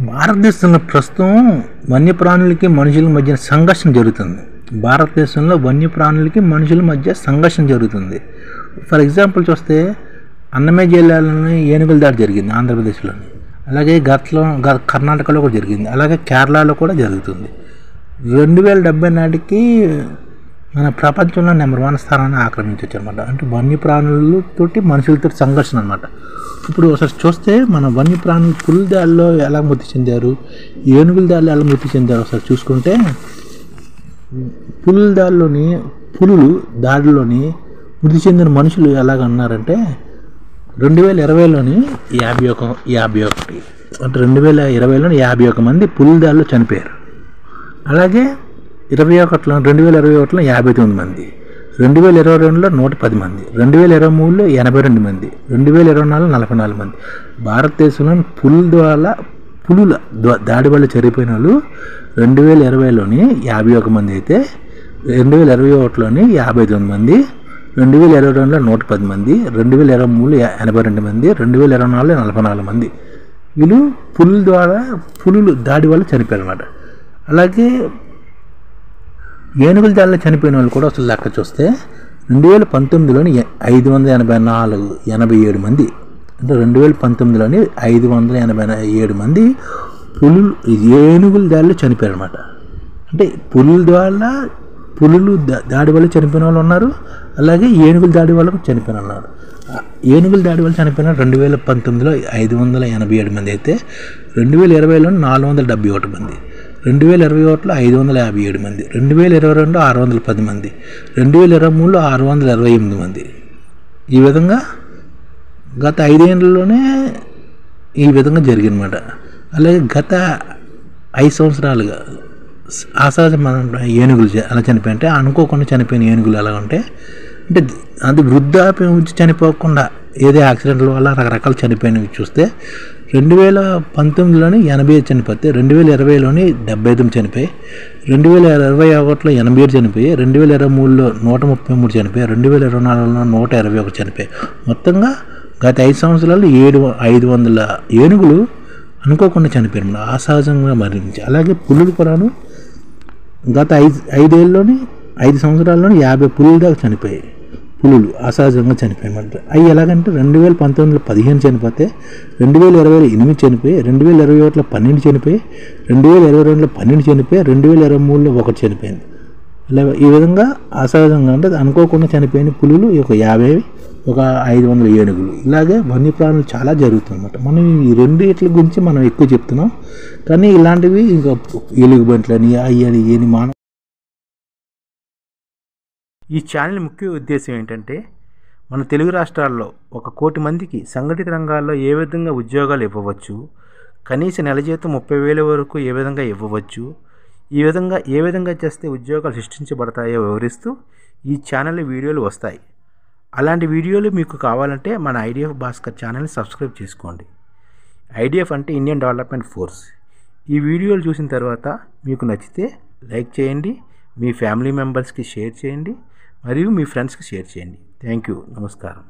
భారతదేశంలో ప్రస్తుతం వన్యప్రాణులకి మనుషుల మధ్య సంఘర్షణ జరుగుతుంది. భారతదేశంలో వన్యప్రాణులకి మనుషుల మధ్య సంఘర్షణ జరుగుతుంది. ఫర్ ఎగ్జాంపుల్ చూస్తే అన్నమయ్య జిల్లాలోని ఏనుగుల దాడి జరిగింది ఆంధ్రప్రదేశ్లోని. అలాగే కర్ణాటకలో కూడా జరిగింది. అలాగే కేరళలో కూడా జరుగుతుంది. 2070 నాటికి మన ప్రపంచంలో నెంబర్ 1 స్థానాన్ని ఆక్రమించవచ్చు అనమాట. అంటే వన్యప్రాణులతోటి మనుషులతో సంఘర్షణ అనమాట. ఇప్పుడు ఒకసారి చూస్తే మన వన్యప్రాణులు పులుల దాడిలో ఎలా మృతి చెందారు, ఏనుగుల దాడిలో ఎలా మృతి చెందారు ఒకసారి చూసుకుంటే, పులులు దాడిలోని మృతి చెందిన మనుషులు ఎలాగన్నారంటే 2020లోని 51 అంటే 2020లోని 51 మంది పులుల దాడిలో చనిపోయారు. అలాగే 2021లో 59 మంది, 2022లో 110 మంది, 2023లో 82 మంది, 2024లో 44 మంది. భారతదేశంలోని పులుల దాడి వల్ల చనిపోయిన వాళ్ళు 2020లోని 51 మంది అయితే 2021లోని 59 మంది, 2022లో 110 మంది, 2023లో 82 మంది, 2024లో 44 మంది. వీళ్ళు పులుల దాడి వల్ల చనిపోయారు అన్నమాట. అలాగే ఏనుగుల దాడిలో చనిపోయిన వాళ్ళు కూడా అసలు లెక్క చూస్తే 2019లోని 587 మంది, అంటే 2019లోని 587 మంది ఏనుగుల దాడిలో చనిపోయారు అనమాట. అంటే పులులు దాడి వల్ల చనిపోయిన వాళ్ళు ఉన్నారు, అలాగే ఏనుగుల దాడి వల్ల చనిపోయిన ఉన్నారు. ఏనుగుల దాడి వల్ల చనిపోయిన 2019లో 587 మంది అయితే 2020లో 471 మంది, 2021లో 557 మంది, 2022లో 610 మంది, 2023లో 628 మంది. ఈ విధంగా గత 5 ఏళ్ళలోనే ఈ విధంగా జరిగిందన్నమాట. అలాగే గత 5 సంవత్సరాలుగా అసహజమైన ఏనుగులు అలా చనిపోయి, అంటే అనుకోకుండా చనిపోయిన ఏనుగులు ఎలా అంటే అది వృద్ధాప్యం వచ్చి చనిపోకుండా ఏదో యాక్సిడెంట్ల వల్ల రకరకాలు చనిపోయినవి చూస్తే 2019లోని 85 చనిపోతే, 2020లోని 79 చనిపోయి, 2021లో 87 చనిపోయి, 2023లో 133 చనిపోయి, 2024లో 121 చనిపోయి. మొత్తంగా గత 5 సంవత్సరాలు 500 ఏనుగులు అనుకోకుండా చనిపోయారు, అసహజంగా మరణించి. అలాగే పులులు కూడాను గత 5 సంవత్సరాల్లోని 50 పులుల దాకా చనిపోయాయి. పులులు అసహజంగా చనిపోయాయన్నమాట. అవి ఎలాగంటే 2019లో 15 చనిపోతే, 2020లో 8 చనిపోయి, 2021లో 12 చనిపోయి, 2022లో 12 చనిపోయి, 2023లో 1 చనిపోయింది. ఇలా ఈ విధంగా అసహజంగా అంటే అనుకోకుండా చనిపోయిన పులులు ఒక 50, ఒక 500 ఏనుగులు. ఇలాగే వన్యప్రాణులు చాలా జరుగుతుందన్నమాట. మనం ఈ రెండిట్ల గురించి మనం ఎక్కువ చెప్తున్నాం, కానీ ఇలాంటివి ఇంకా ఎలుగుబంట్లని అయ్యని మానవ. ఈ ఛానల్ ముఖ్య ఉద్దేశం ఏంటంటే, మన తెలుగు రాష్ట్రాల్లో 1 కోటి మందికి సంఘటిత రంగాల్లో ఏ విధంగా ఉద్యోగాలు ఇవ్వవచ్చు, కనీస నెల జీతం 30,000 వరకు ఏ విధంగా ఇవ్వవచ్చు, ఏ విధంగా చేస్తే ఉద్యోగాలు సృష్టించబడతాయో వివరిస్తూ ఈ ఛానల్ వీడియోలు వస్తాయి. అలాంటి వీడియోలు మీకు కావాలంటే మన ఐడిఎఫ్ భాస్కర్ ఛానల్ని సబ్స్క్రైబ్ చేసుకోండి. ఐడిఎఫ్ అంటే ఇండియన్ డెవలప్మెంట్ ఫోర్స్. ఈ వీడియోలు చూసిన తర్వాత మీకు నచ్చితే లైక్ చేయండి, మీ ఫ్యామిలీ మెంబర్స్కి షేర్ చేయండి, మరియు మీ ఫ్రెండ్స్కి షేర్ చేయండి. Thank you. నమస్కారం.